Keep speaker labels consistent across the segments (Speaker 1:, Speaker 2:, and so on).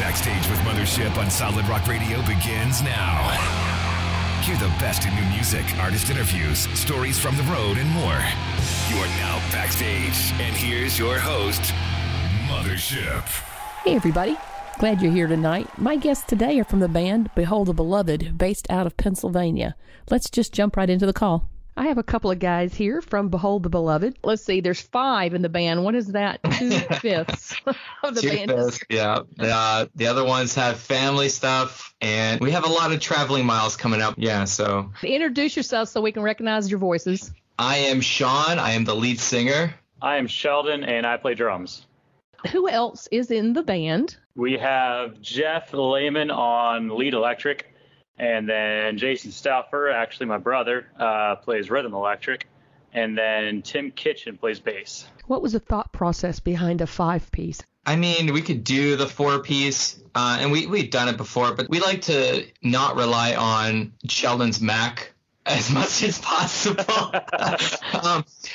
Speaker 1: Backstage with Mothership on Solid Rock Radio begins now. Hear the best in new music, artist interviews, stories from the road, and more. You are now backstage, and here's your host, Mothership.
Speaker 2: Hey, everybody. Glad you're here tonight. My guests today are from the band Behold the Beloved, based out of Pennsylvania. Let's just jump right into the call. I have a couple of guys here from Behold the Beloved. Let's see, there's 5 in the band. What is that? 2/5 of the band.
Speaker 3: 2/5, yeah. The other ones have family stuff, and we have a lot of traveling miles coming up. Yeah, so.
Speaker 2: Introduce yourself so we can recognize your voices.
Speaker 3: I am Sean. I am the lead singer.
Speaker 4: I am Sheldon, and I play drums.
Speaker 2: Who else is in the band?
Speaker 4: We have Jeff Lehman on lead electric, and then Jason Stauffer, actually my brother, plays rhythm electric, and then Tim Kitchen plays bass.
Speaker 2: What was the thought process behind a 5-piece?
Speaker 3: I mean, we could do the 4-piece, and we've done it before, but we like to not rely on Sheldon's Mac as much as possible.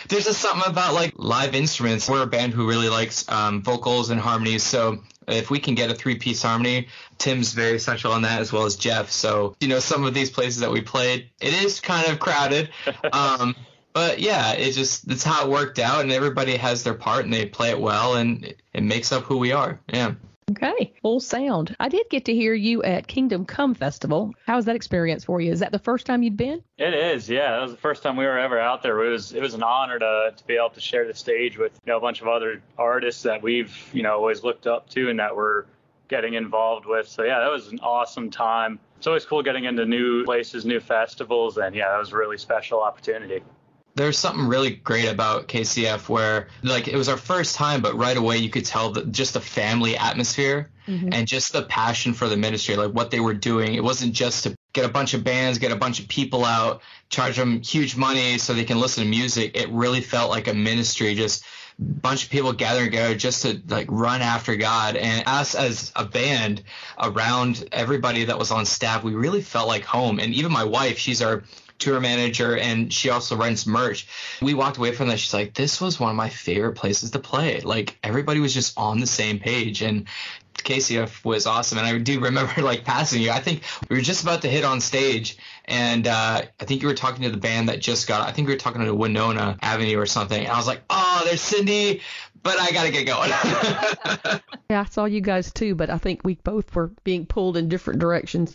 Speaker 3: There's just something about like live instruments. We're a band who really likes vocals and harmonies, so if we can get a 3-piece harmony, Tim's very essential on that, as well as Jeff. So, some of these places that we played, it is kind of crowded. But yeah, it's how it worked out, and everybody has their part and they play it well, and it makes up who we are. Yeah.
Speaker 2: Okay, full sound. I did get to hear you at Kingdom Come Festival. How was that experience for you? Is that the first time you'd been?
Speaker 4: It is, yeah. That was the first time we were ever out there. It was an honor to be able to share the stage with a bunch of other artists that we've always looked up to and that we're getting involved with. So yeah, that was an awesome time. It's always cool getting into new places, new festivals, and yeah, that was a really special opportunity.
Speaker 3: There's something really great about KCF where, it was our first time, but right away you could tell that just the family atmosphere and just the passion for the ministry, like what they were doing. It wasn't just to get a bunch of bands, get a bunch of people out, charge them huge money so they can listen to music. It really felt like a ministry, just a bunch of people gathering together just to run after God. And us as a band around everybody that was on staff, we really felt like home. And even my wife, she's our tour manager, and she also runs merch. We walked away from that. She's like, this was one of my favorite places to play. Everybody was just on the same page, and KCF was awesome. And I do remember passing you. I think we were just about to hit on stage, and I think you were talking to the band that just got, I think we were talking to Winona Avenue or something. And I was like, oh, there's Cindy, but I got to get going.
Speaker 2: Yeah, I saw you guys too, but I think we both were being pulled in different directions.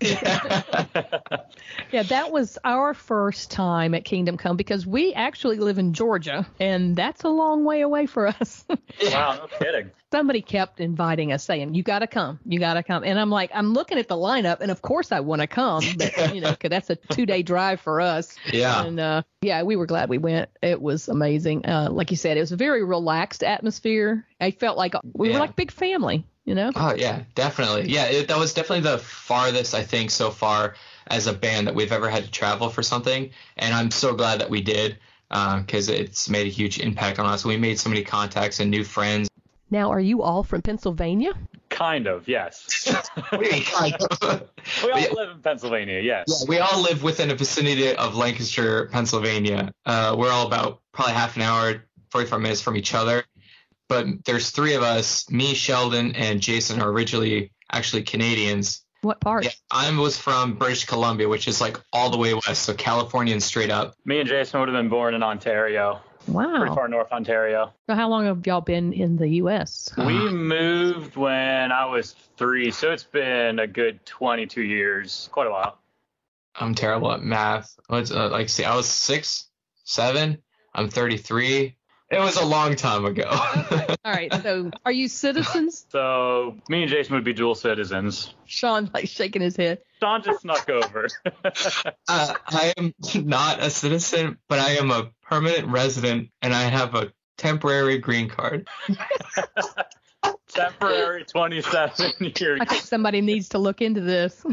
Speaker 2: Yeah, that was our first time at Kingdom Come because we actually live in Georgia, and that's a long way away for us.
Speaker 4: Wow, no kidding.
Speaker 2: Somebody kept inviting us, saying, you got to come, you got to come. And I'm like, I'm looking at the lineup, and of course I want to come, but, because that's a 2-day drive for us.
Speaker 3: Yeah.
Speaker 2: And, yeah, we were glad we went. It was amazing. Like you said, it was a very relaxed atmosphere. I felt like we were like big family,
Speaker 3: Oh, yeah, definitely. Yeah, that was definitely the farthest, I think, so far as a band that we've ever had to travel for something. And I'm so glad that we did because it's made a huge impact on us. We made so many contacts and new friends.
Speaker 2: Now, are you all from Pennsylvania?
Speaker 4: Kind of, yes.
Speaker 3: What do you mean, kind of?
Speaker 4: We all live in Pennsylvania, yes.
Speaker 3: Yeah, we all live within a vicinity of Lancaster, Pennsylvania. We're all about probably half an hour, 45 minutes from each other. But there's 3 of us, me, Sheldon, and Jason are originally actually Canadians.
Speaker 2: What part?
Speaker 3: Yeah, I was from British Columbia, which is all the way west, so Californian straight up.
Speaker 4: Me and Jason would have been born in Ontario.
Speaker 2: Wow.
Speaker 4: Pretty far north Ontario.
Speaker 2: So how long have y'all been in the U.S.?
Speaker 4: We moved when I was 3, so it's been a good 22 years, quite a while.
Speaker 3: I'm terrible at math. I was 6, 7. I'm 33. It was a long time ago.
Speaker 2: All right. So are you citizens?
Speaker 4: So me and Jason would be dual citizens.
Speaker 2: Sean shaking his head.
Speaker 4: Sean just snuck over.
Speaker 3: I am not a citizen, but I am a permanent resident, and I have a temporary green card.
Speaker 4: Temporary 27 years.
Speaker 2: I think somebody needs to look into this.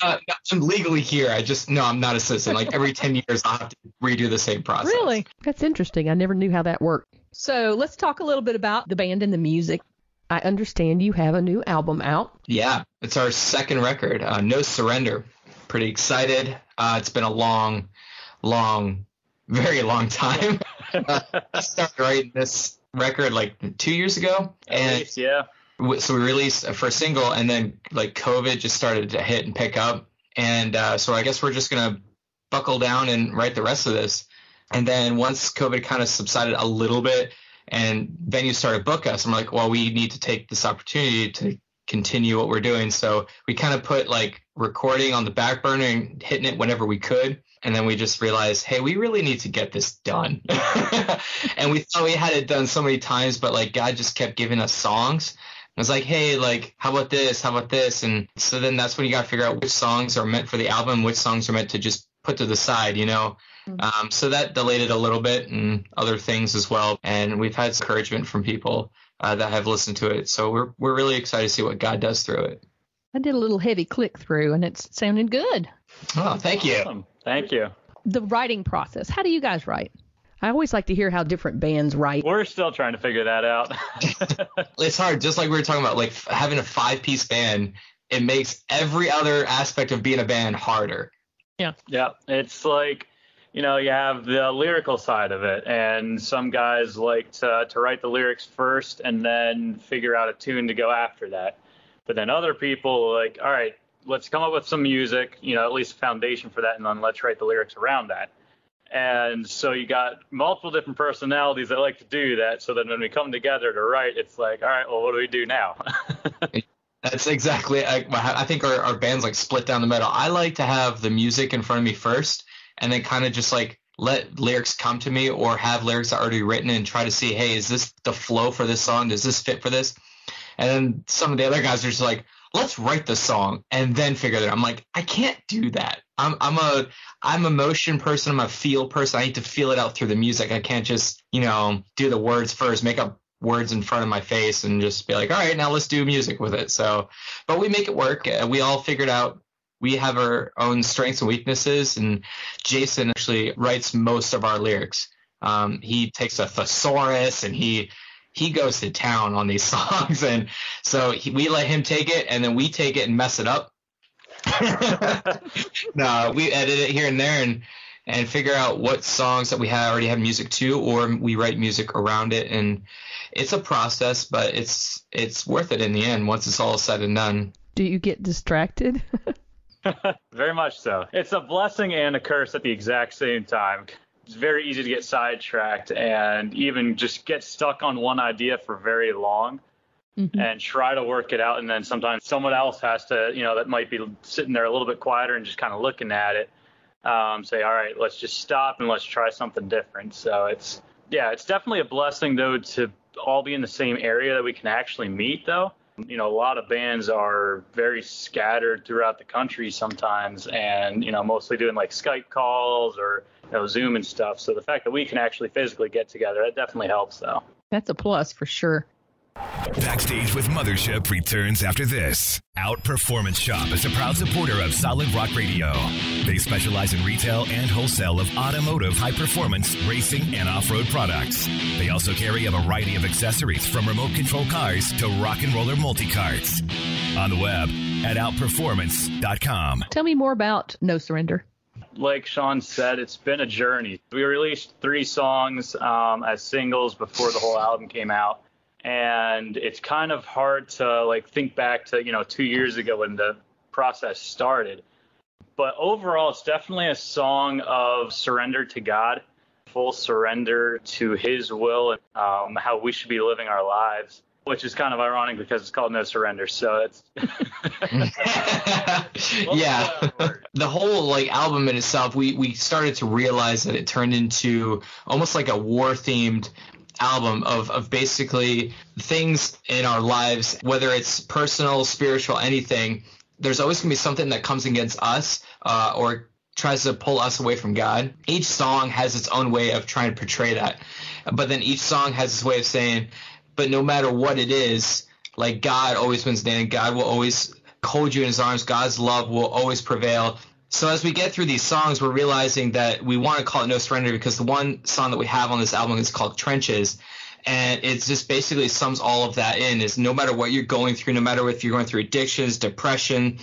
Speaker 3: I'm legally here. I'm not a citizen. Every 10 years, I'll have to redo the same process.
Speaker 2: Really? That's interesting. I never knew how that worked. So let's talk a little bit about the band and the music. I understand you have a new album out.
Speaker 3: Yeah, it's our second record, No Surrender. Pretty excited. It's been a long, very long time. I started writing this record 2 years ago.
Speaker 4: At least, yeah.
Speaker 3: So we released a first single, and then like COVID just started to hit and pick up. And so I guess we're just going to buckle down and write the rest of this. And then once COVID kind of subsided a little bit and venues started to book us, I'm like, well, we need to take this opportunity to continue what we're doing. So we kind of put like recording on the back burner and hitting it whenever we could. And then we just realized, hey, we really need to get this done. And we thought we had it done so many times, but like God just kept giving us songs. I was like, hey, like, how about this? How about this? And so then that's when you got to figure out which songs are meant for the album, which songs are meant to just put to the side, you know? So that delayed it a little bit, and other things as well. And we've had encouragement from people that have listened to it. So we're really excited to see what God does through it.
Speaker 2: I did a little heavy click through, and it's sounding good.
Speaker 3: Oh, thank you.
Speaker 4: Awesome. Thank you.
Speaker 2: The writing process. How do you guys write? I always like to hear how different bands write.
Speaker 4: We're still trying to figure that out.
Speaker 3: It's hard. Just like we were talking about, like having a 5-piece band, it makes every other aspect of being a band harder.
Speaker 2: Yeah.
Speaker 4: Yeah. It's like, you know, you have the lyrical side of it, and some guys like to write the lyrics first and then figure out a tune to go after that. But then other people like, all right, let's come up with some music, you know, at least a foundation for that, and then let's write the lyrics around that. And so you got multiple different personalities that like to do that. So then when we come together to write, it's like, all right, well, what do we do now?
Speaker 3: That's exactly. I think our band's like split down the middle. I like to have the music in front of me first, and then kind of just like let lyrics come to me, or have lyrics already written and try to see, hey, is this the flow for this song? Does this fit for this? And then some of the other guys are just like, let's write the song and then figure it out. I'm like, I can't do that. I'm a motion person. I'm a feel person. I need to feel it out through the music. I can't just, you know, do the words first, make up words in front of my face and just be like, all right, now let's do music with it. So, but we make it work. We all figured out we have our own strengths and weaknesses, and Jason actually writes most of our lyrics. He takes a thesaurus and he goes to town on these songs, and so we let him take it, and then we take it and mess it up. No, we edit it here and there and figure out what songs that we already have music to, or we write music around it. And it's a process, but it's worth it in the end once it's all said and done.
Speaker 2: Do you get distracted?
Speaker 4: Very much so. It's a blessing and a curse at the exact same time. It's very easy to get sidetracked and even just get stuck on one idea for very long. Mm-hmm. And try to work it out. And then sometimes someone else has to, you know, that might be sitting there a little bit quieter and just kind of looking at it, say, all right, let's just stop and let's try something different. So it's definitely a blessing, though, to all be in the same area that we can actually meet, though. You know, a lot of bands are very scattered throughout the country sometimes, and, you know, mostly doing like Skype calls or, you know, Zoom and stuff. So the fact that we can actually physically get together, that definitely helps, though.
Speaker 2: That's a plus for sure.
Speaker 1: Backstage with Mothership returns after this. Outperformance Shop is a proud supporter of Solid Rock Radio. They specialize in retail and wholesale of automotive, high-performance, racing, and off-road products. They also carry a variety of accessories from remote control cars to rock and roller multi-carts. On the web at outperformance.com.
Speaker 2: Tell me more about No Surrender.
Speaker 4: Like Sean said, it's been a journey. We released 3 songs as singles before the whole album came out. And it's kind of hard to like think back to, you know, 2 years ago when the process started. But overall, it's definitely a song of surrender to God, full surrender to his will, and how we should be living our lives, which is kind of ironic because it's called No Surrender. So it's
Speaker 3: yeah, the whole like album in itself, we started to realize that it turned into almost like a war themed album of basically things in our lives, whether it's personal, spiritual, anything. There's always going to be something that comes against us or tries to pull us away from God. Each song has its own way of trying to portray that. But then each song has its way of saying, but no matter what it is, like God always wins the day, and God will always hold you in his arms. God's love will always prevail. So as we get through these songs, we're realizing that we want to call it No Surrender because the one song that we have on this album is called Trenches. And it just basically sums all of that in, is no matter what you're going through, no matter if you're going through addictions, depression,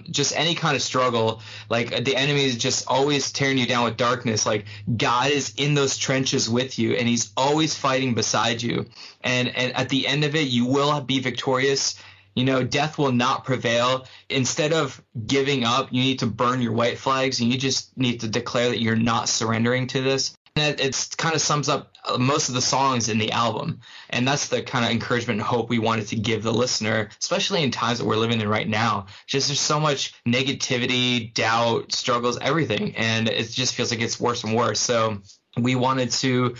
Speaker 3: just any kind of struggle, like the enemy is just always tearing you down with darkness. Like God is in those trenches with you, and he's always fighting beside you. And at the end of it, you will be victorious. You know, death will not prevail. Instead of giving up, you need to burn your white flags, and you just need to declare that you're not surrendering to this. And it kind of sums up most of the songs in the album. And that's the kind of encouragement and hope we wanted to give the listener, especially in times that we're living in right now. Just there's so much negativity, doubt, struggles, everything. And it just feels like it's worse and worse. So we wanted to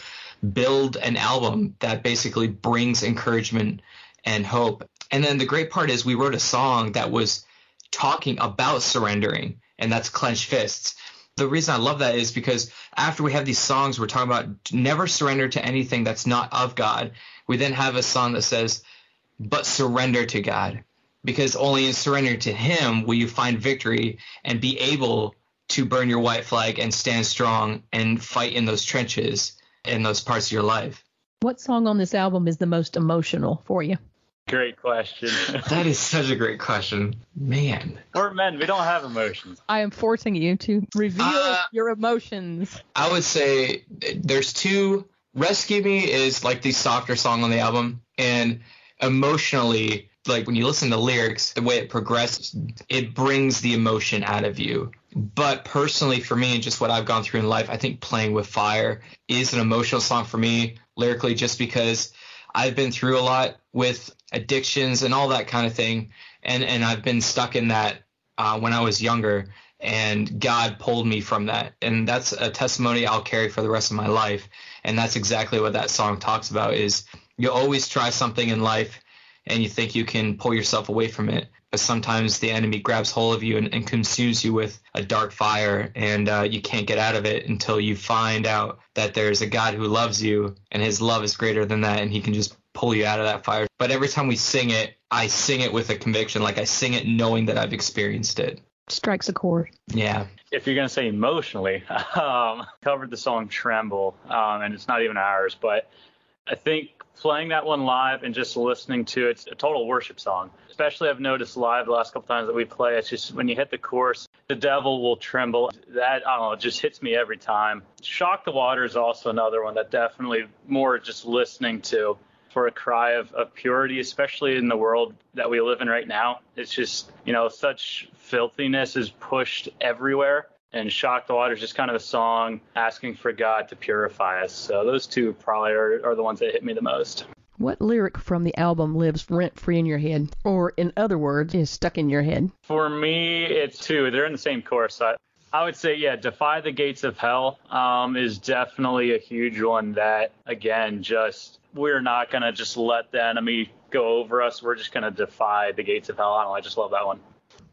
Speaker 3: build an album that basically brings encouragement and hope. And then the great part is we wrote a song that was talking about surrendering, and that's Clenched Fists. The reason I love that is because after we have these songs, we're talking about never surrender to anything that's not of God. We then have a song that says, but surrender to God, because only in surrender to him will you find victory and be able to burn your white flag and stand strong and fight in those trenches in those parts of your life.
Speaker 2: What song on this album is the most emotional for you?
Speaker 4: Great question.
Speaker 3: That is such a great question. Man.
Speaker 4: We're men. We don't have emotions.
Speaker 2: I am forcing you to reveal your emotions.
Speaker 3: I would say there's two. Rescue Me is like the softer song on the album. And emotionally, like when you listen to lyrics, the way it progresses, it brings the emotion out of you. But personally, for me, and just what I've gone through in life, I think Playing with Fire is an emotional song for me lyrically, just because I've been through a lot with addictions and all that kind of thing. And I've been stuck in that when I was younger, and God pulled me from that. And that's a testimony I'll carry for the rest of my life. And that's exactly what that song talks about, is you always try something in life and you think you can pull yourself away from it. But sometimes the enemy grabs hold of you and consumes you with a dark fire, and you can't get out of it until you find out that there's a God who loves you, and his love is greater than that, and he can just pull you out of that fire. But every time we sing it, I sing it with a conviction, like I sing it knowing that I've experienced it.
Speaker 2: Strikes a chord.
Speaker 3: Yeah.
Speaker 4: If you're going to say emotionally, covered the song Tremble, and it's not even ours, but I think playing that one live and just listening to it's a total worship song. Especially I've noticed live the last couple times that we play, it's just when you hit the chorus, the devil will tremble. That, I don't know, it just hits me every time. Shock the Water is also another one that definitely more just listening to for a cry of purity, especially in the world that we live in right now. It's just, you know, such filthiness is pushed everywhere. And Shock the Water is just kind of a song asking for God to purify us. So those two probably are the ones that hit me the most.
Speaker 2: What lyric from the album lives rent-free in your head? Or, in other words, is stuck in your head?
Speaker 4: For me, it's two. They're in the same chorus. I would say, yeah, Defy the Gates of Hell is definitely a huge one that, again, just we're not going to just let the enemy go over us. We're just going to defy the gates of hell. I don't know. I just love that one.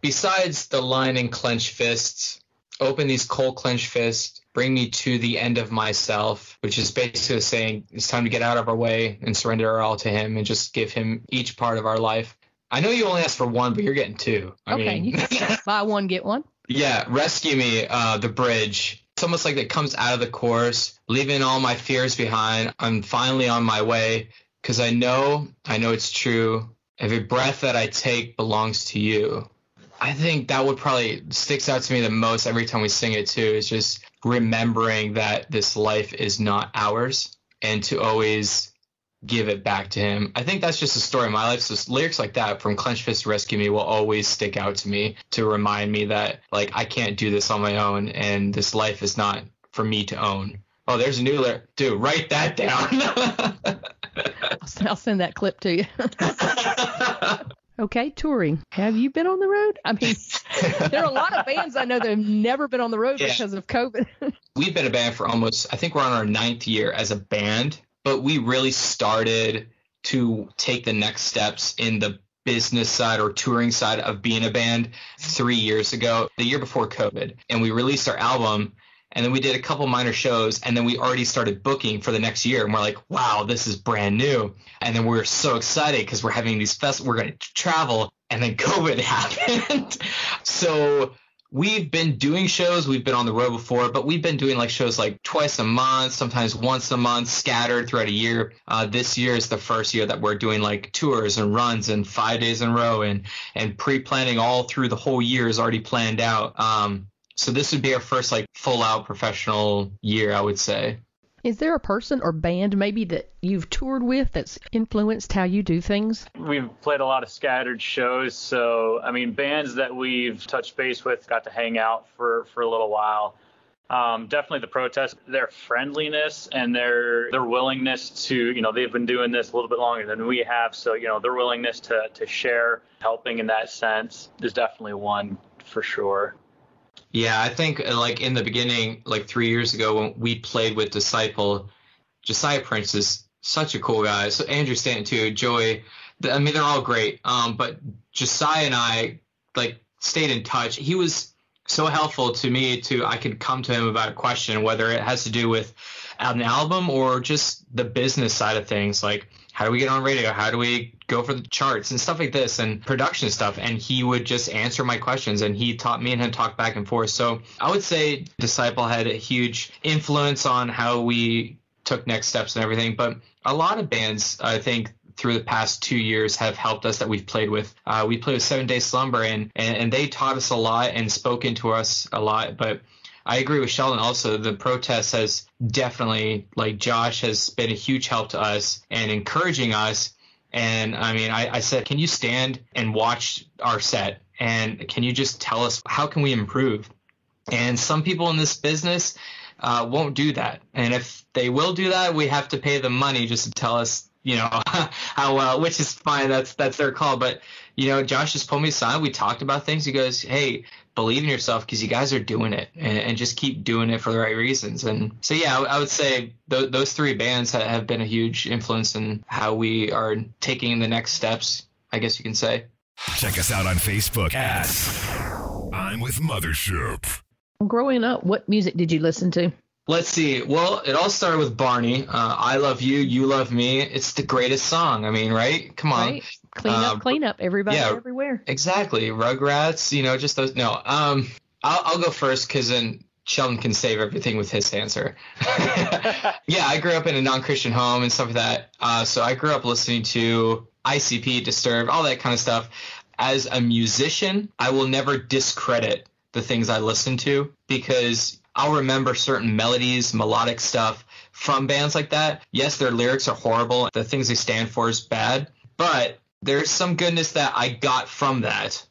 Speaker 3: Besides the line in Clenched Fists, open these cold clenched fists, bring me to the end of myself, which is basically saying it's time to get out of our way and surrender our all to him and just give him each part of our life. I know you only asked for one, but you're getting two. I mean,
Speaker 2: buy one, get one. Yeah,
Speaker 3: Rescue Me, the bridge. It's almost like it comes out of the chorus, leaving all my fears behind. I'm finally on my way because I know it's true. Every breath that I take belongs to you. I think that would probably sticks out to me the most every time we sing it too, is just remembering that this life is not ours and to always give it back to him. I think that's just the story of my life. So lyrics like that from Clenched Fist to Rescue Me will always stick out to me to remind me that like I can't do this on my own and this life is not for me to own. Oh, there's a new lyric. Dude, write that down.
Speaker 2: I'll send that clip to you. Okay, touring. Have you been on the road? I mean, there are a lot of bands I know that have never been on the road because of COVID.
Speaker 3: We've been a band for I think we're on our 9th year as a band, but we really started to take the next steps in the business side or touring side of being a band 3 years ago, the year before COVID. And we released our album, and then we did a couple minor shows, and then we already started booking for the next year. And we're like, wow, this is brand new. And then we're so excited because we're having these festivals, we're going to travel, and then COVID happened. So we've been doing shows. We've been on the road before, but we've been doing like shows like twice a month, sometimes once a month, scattered throughout a year. This year is the first year that we're doing like tours and runs and 5 days in a row, and pre-planning all through the whole year is already planned out. So this would be our first like full out professional year, I would say.
Speaker 2: Is there a person or band maybe that you've toured with that's influenced how you do things?
Speaker 4: We've played a lot of scattered shows. So, I mean, bands that we've touched base with, got to hang out for a little while. Definitely the Protest, their friendliness and their willingness to, you know, they've been doing this a little bit longer than we have. So, you know, their willingness to share, helping in that sense is definitely one for sure.
Speaker 3: Yeah, I think like in the beginning, like 3 years ago when we played with Disciple, Josiah Prince is such a cool guy. So Andrew Stanton too, Joey. I mean, they're all great. But Josiah and I like stayed in touch. He was so helpful to me I could come to him about a question, whether it has to do with an album or just the business side of things. Like, how do we get on radio? How do we go for the charts and stuff like this and production stuff? And he would just answer my questions, and he taught me and him talk back and forth. So I would say Disciple had a huge influence on how we took next steps and everything. But a lot of bands, I think, through the past 2 years have helped us that we've played with. We played with 7 Day Slumber, and they taught us a lot and spoke into us a lot. But I agree with Sheldon also. The Protest has definitely, like Josh has been a huge help to us and encouraging us. And I mean, I said, can you stand and watch our set? And can you just tell us how can we improve? And some people in this business won't do that. And if they will do that, we have to pay them money just to tell us, you know, how well, which is fine. That's their call. But, you know, Josh just pulled me aside. We talked about things. He goes, hey, believe in yourself because you guys are doing it, and just keep doing it for the right reasons. And so, yeah, I would say those three bands have been a huge influence in how we are taking the next steps, I guess you can say.
Speaker 1: Check us out on Facebook at I'm with Mothership.
Speaker 2: Growing up, what music did you listen to?
Speaker 3: Let's see. Well, it all started with Barney. I Love You, You Love Me. It's the greatest song. I mean, right? Come on.
Speaker 2: Right. Clean up, everybody, everywhere.
Speaker 3: Exactly. Rugrats, you know, just those. No, I'll go first because then Sheldon can save everything with his answer. Yeah, I grew up in a non-Christian home and stuff like that. So I grew up listening to ICP, Disturbed, all that kind of stuff. As a musician, I will never discredit the things I listen to because I'll remember certain melodies, melodic stuff from bands like that. Yes, their lyrics are horrible. The things they stand for is bad. But there's some goodness that I got from that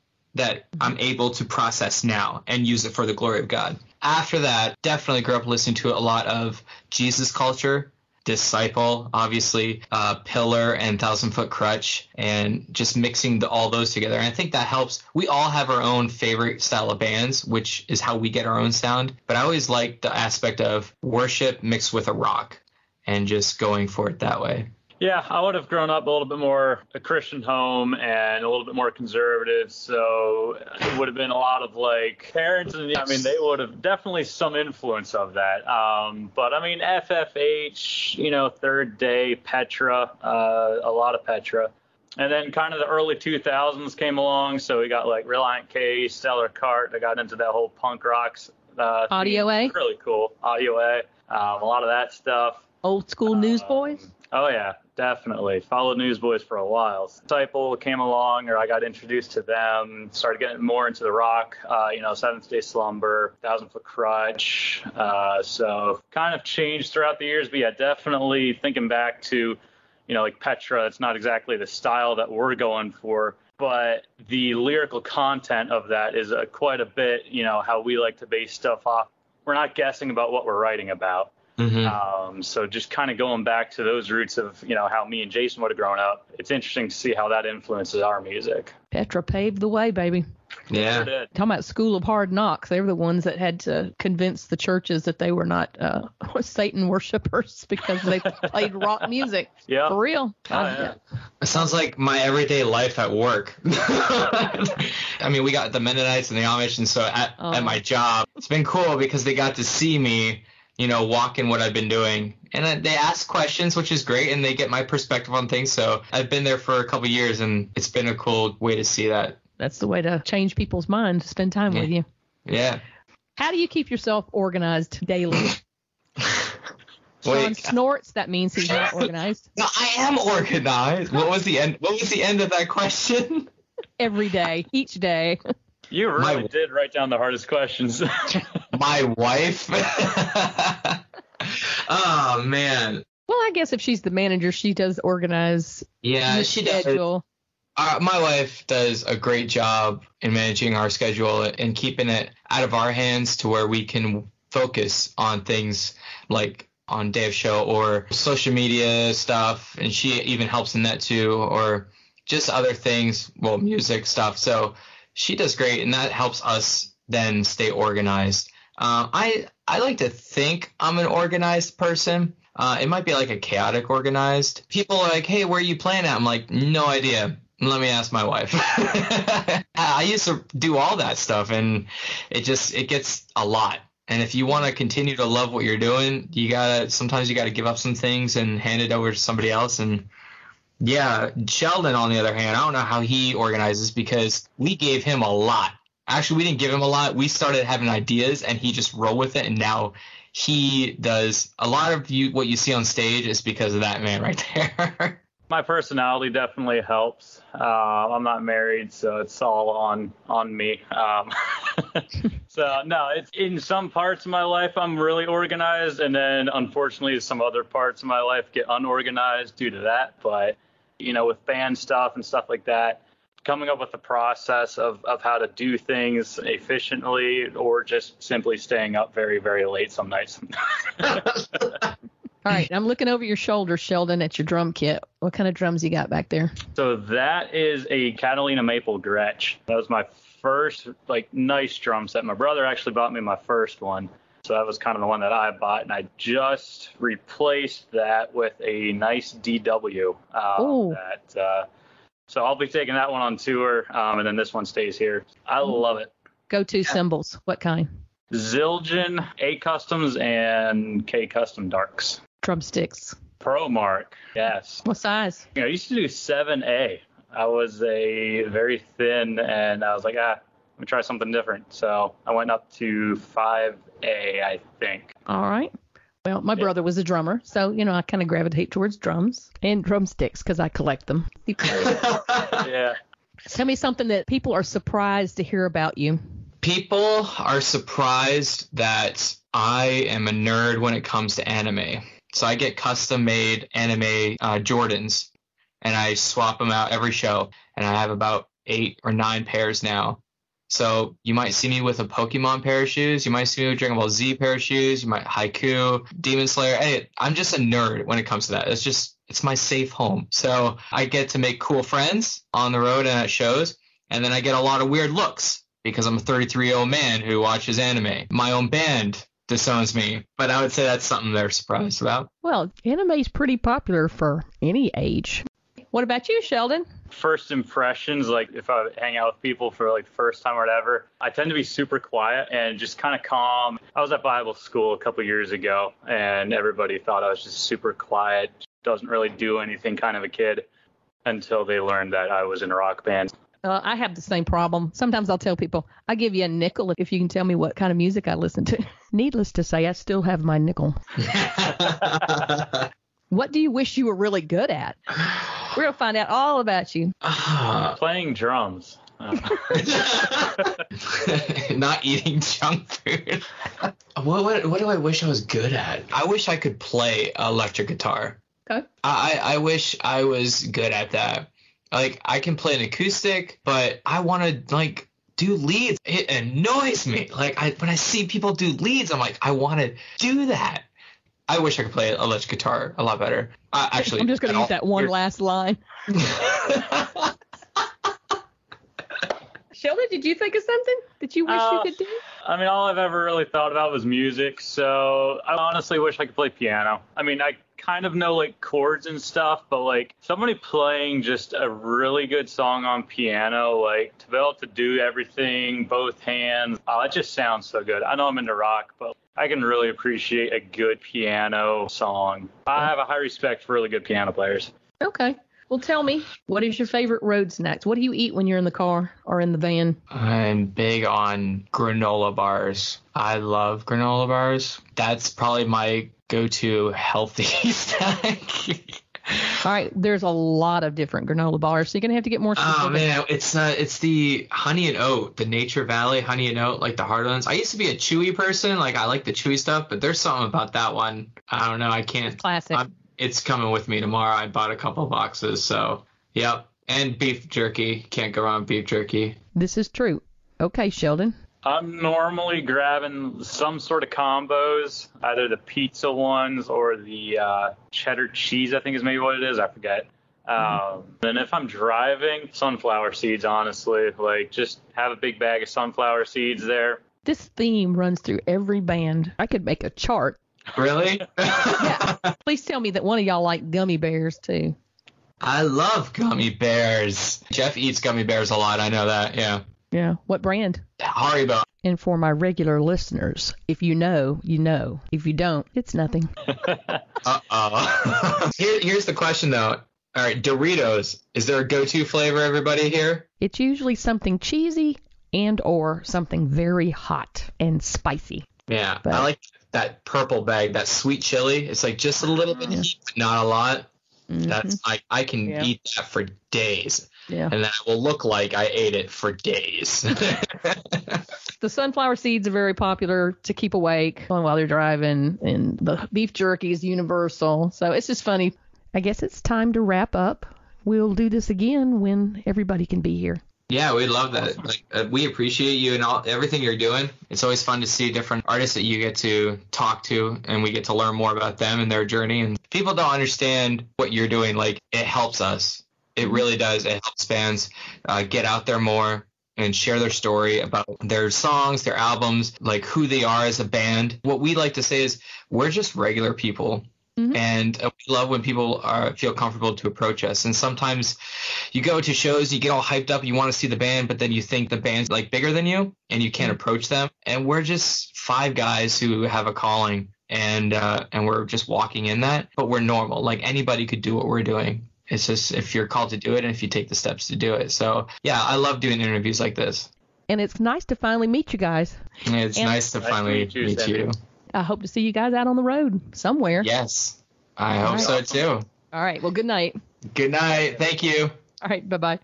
Speaker 3: I'm able to process now and use it for the glory of God. After that, definitely grew up listening to a lot of Jesus culture, Disciple, obviously, Pillar and 1,000 Foot Crutch, and just mixing all those together. And I think that helps. We all have our own favorite style of bands, which is how we get our own sound. But I always like the aspect of worship mixed with a rock and just going for it that way.
Speaker 4: Yeah, I would have grown up a little bit more a Christian home and a little bit more conservative. So it would have been a lot of like parents. And I mean, they would have definitely some influence of that. But I mean, FFH, you know, Third Day, Petra, a lot of Petra. And then kind of the early 2000s came along. So we got like Reliant K, Stellar Cart. I got into that whole punk rocks.
Speaker 2: Audio A?
Speaker 4: Really cool. Audio A. A lot of that stuff.
Speaker 2: Old school Newsboys?
Speaker 4: Oh, yeah, definitely. Followed Newsboys for a while. Disciple came along, or I got introduced to them, started getting more into the rock, you know, 7th Day Slumber, 1,000 Foot Crutch. So kind of changed throughout the years. But yeah, definitely thinking back to, you know, like Petra, it's not exactly the style that we're going for. But the lyrical content of that is quite a bit, you know, how we like to base stuff off. We're not guessing about what we're writing about. Mm-hmm. So just kind of going back to those roots of, you know, how me and Jason would have grown up. It's interesting to see how that influences our music.
Speaker 2: Petra paved the way, baby.
Speaker 3: Yeah.
Speaker 2: Talking about School of Hard Knocks, they were the ones that had to convince the churches that they were not Satan worshipers because they played rock music. Yeah. For real.
Speaker 3: Yeah. It sounds like my everyday life at work. I mean, we got the Mennonites and the Amish, and so at my job, it's been cool because they got to see me, you know, walk in what I've been doing. And they ask questions, which is great, and they get my perspective on things. So I've been there for a couple of years, and it's been a cool way to see that.
Speaker 2: That's the way to change people's minds, to spend time with you.
Speaker 3: Yeah.
Speaker 2: How do you keep yourself organized daily? Sean snorts. That means he's not organized.
Speaker 3: No, I am organized. What was the end? What was the end of that question?
Speaker 2: Every day, each day.
Speaker 4: You really did write down the hardest questions.
Speaker 3: My wife. Oh man.
Speaker 2: Well, I guess if she's the manager, she does organize.
Speaker 3: Yeah, she
Speaker 2: schedule.
Speaker 3: Does. My wife does a great job in managing our schedule and keeping it out of our hands to where we can focus on things like on day of show or social media stuff. And she even helps in that too, or just other things, well, music stuff. So she does great, and that helps us then stay organized. I like to think I'm an organized person. It might be like a chaotic organized. People are like, hey, where are you playing at? I'm like, no idea. Let me ask my wife. I used to do all that stuff, and it gets a lot. And if you want to continue to love what you're doing, sometimes you gotta give up some things and hand it over to somebody else. And yeah, Sheldon, on the other hand, I don't know how he organizes, because we gave him a lot. Actually, we didn't give him a lot. We started having ideas, and he just rolled with it. And now he does a lot of what you see on stage is because of that man right there.
Speaker 4: My personality definitely helps. I'm not married, so it's all on me. So no, it's in some parts of my life I'm really organized, and then unfortunately some other parts of my life get unorganized due to that. But with band stuff and stuff like that, coming up with a process of how to do things efficiently, or just simply staying up very, very late some nights.
Speaker 2: All right, I'm looking over your shoulder, Sheldon, at your drum kit. What kind of drums you got back there?
Speaker 4: So that is a Catalina Maple Gretsch. That was my first nice drum set. My brother actually bought me my first one. So that was kind of the one that I bought, and I just replaced that with a nice DW. So I'll be taking that one on tour, and then this one stays here. I love it.
Speaker 2: Go-to cymbals, what kind?
Speaker 4: Zildjian, A Customs, and K Custom Darks.
Speaker 2: Drumsticks.
Speaker 4: Pro Mark, yes.
Speaker 2: What size?
Speaker 4: I used to do 7A. I was a very thin, and I was like, let me try something different. So I went up to 5A, I think.
Speaker 2: All right. Well, my brother was a drummer, so, I kind of gravitate towards drums and drumsticks because I collect them.
Speaker 4: Yeah.
Speaker 2: Tell me something that people are surprised to hear about you.
Speaker 3: People are surprised that I am a nerd when it comes to anime. So I get custom-made anime Jordans, and I swap them out every show, and I have about 8 or 9 pairs now. So you might see me with a Pokemon pair of shoes. You might see me with Dragon Ball Z pair of shoes. You might Haiku, Demon Slayer. Hey, I'm just a nerd when it comes to that. It's my safe home. So I get to make cool friends on the road and at shows, and then I get a lot of weird looks because I'm a 33-year-old man who watches anime. My own band disowns me, but I would say that's something they're surprised about.
Speaker 2: Well, anime is pretty popular for any age. What about you, Sheldon?
Speaker 4: First impressions, if I hang out with people for the first time or whatever, I tend to be super quiet and just kind of calm. I was at Bible school a couple years ago, and everybody thought I was just super quiet, doesn't really do anything kind of a kid, until they learned that I was in a rock band.
Speaker 2: I have the same problem. Sometimes I'll tell people, I'll give you a nickel if you can tell me what kind of music I listen to. Needless to say, I still have my nickel. What do you wish you were really good at? We're going to find out all about you.
Speaker 4: Playing drums.
Speaker 3: Not eating junk food. What do I wish I was good at? I wish I could play electric guitar.
Speaker 2: Okay.
Speaker 3: I wish I was good at that. I can play an acoustic, but I want to do leads. It annoys me. When I see people do leads, I'm like, I want to do that. I wish I could play electric guitar a lot better. Actually,
Speaker 2: I'm just going to use that one last line. Sheldon, did you think of something that you wish you could do?
Speaker 4: All I've ever really thought about was music, so I honestly wish I could play piano. I kind of know chords and stuff, but somebody playing just a really good song on piano, to be able to do everything, both hands, it just sounds so good. I know I'm into rock, but I can really appreciate a good piano song. I have a high respect for really good piano players.
Speaker 2: Okay. Well, tell me, what is your favorite road snacks? What do you eat when you're in the car or in the van?
Speaker 3: I'm big on granola bars. I love granola bars. That's probably my go-to healthy snack.
Speaker 2: All right, there's a lot of different granola bars, so you're going to have to get more specific.
Speaker 3: Oh, man, it's the honey and oat, the Nature Valley honey and oat, like the hard ones. I used to be a chewy person. Like, I like the chewy stuff, but there's something about that one. I don't know. I can't.
Speaker 2: Classic.
Speaker 3: It's coming with me tomorrow. I bought a couple boxes, so, yep. And beef jerky. Can't go wrong with beef jerky.
Speaker 2: This is true. Okay, Sheldon.
Speaker 4: I'm normally grabbing some sort of combos, either the pizza ones or the cheddar cheese, I think is maybe what it is. I forget. And if I'm driving, sunflower seeds, honestly. Like, just have a big bag of sunflower seeds there.
Speaker 2: This theme runs through every band. I could make a chart.
Speaker 3: Really?
Speaker 2: Yeah. Please tell me that one of y'all like gummy bears, too.
Speaker 3: I love gummy bears. Jeff eats gummy bears a lot. I know that, yeah.
Speaker 2: Yeah. What brand?
Speaker 3: Haribo.
Speaker 2: And for my regular listeners, if you know, you know. If you don't, it's nothing.
Speaker 3: Uh-oh. Here's the question, though. All right, Doritos. Is there a go-to flavor, everybody here?
Speaker 2: It's usually something cheesy and or something very hot and spicy.
Speaker 3: Yeah,
Speaker 2: But-
Speaker 3: I like that purple bag, that sweet chili. It's like just a little bit of heat, but not a lot. That's I can eat that for days.
Speaker 2: Yeah.
Speaker 3: And then I will look like I ate it for days.
Speaker 2: The sunflower seeds are very popular to keep awake while they're driving, and the beef jerky is universal. So it's just funny. I guess it's time to wrap up. We'll do this again when everybody can be here.
Speaker 3: Yeah, we love that. Like, we appreciate you and everything you're doing. It's always fun to see different artists that you get to talk to, and we get to learn more about them and their journey. And people don't understand what you're doing. Like, it helps us. It really does. It helps fans get out there more and share their story about their songs, their albums, like who they are as a band. What we like to say is we're just regular people. And we love when people feel comfortable to approach us. And sometimes you go to shows, you get all hyped up, you want to see the band, but then you think the band's like bigger than you and you can't approach them. And we're just 5 guys who have a calling, and we're just walking in that. But we're normal. Like, anybody could do what we're doing. It's just if you're called to do it and if you take the steps to do it. So, yeah, I love doing interviews like this.
Speaker 2: And it's nice to finally meet you guys.
Speaker 3: It's nice to finally meet you.
Speaker 2: I hope to see you guys out on the road somewhere.
Speaker 3: Yes, I hope so too.
Speaker 2: All right. Well, good night.
Speaker 3: Good night. Thank you.
Speaker 2: All right. Bye-bye.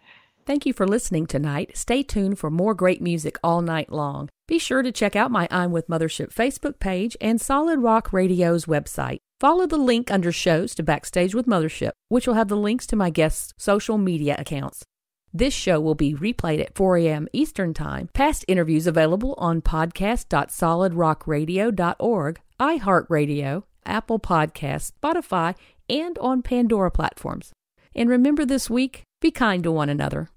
Speaker 5: Thank you for listening tonight. Stay tuned for more great music all night long. Be sure to check out my I'm with Mothership Facebook page and Solid Rock Radio's website. Follow the link under shows to Backstage with Mothership, which will have the links to my guests' social media accounts. This show will be replayed at 4 a.m. Eastern Time. Past interviews available on podcast.solidrockradio.org, iHeartRadio, Apple Podcasts, Spotify, and on Pandora platforms. And remember this week, be kind to one another.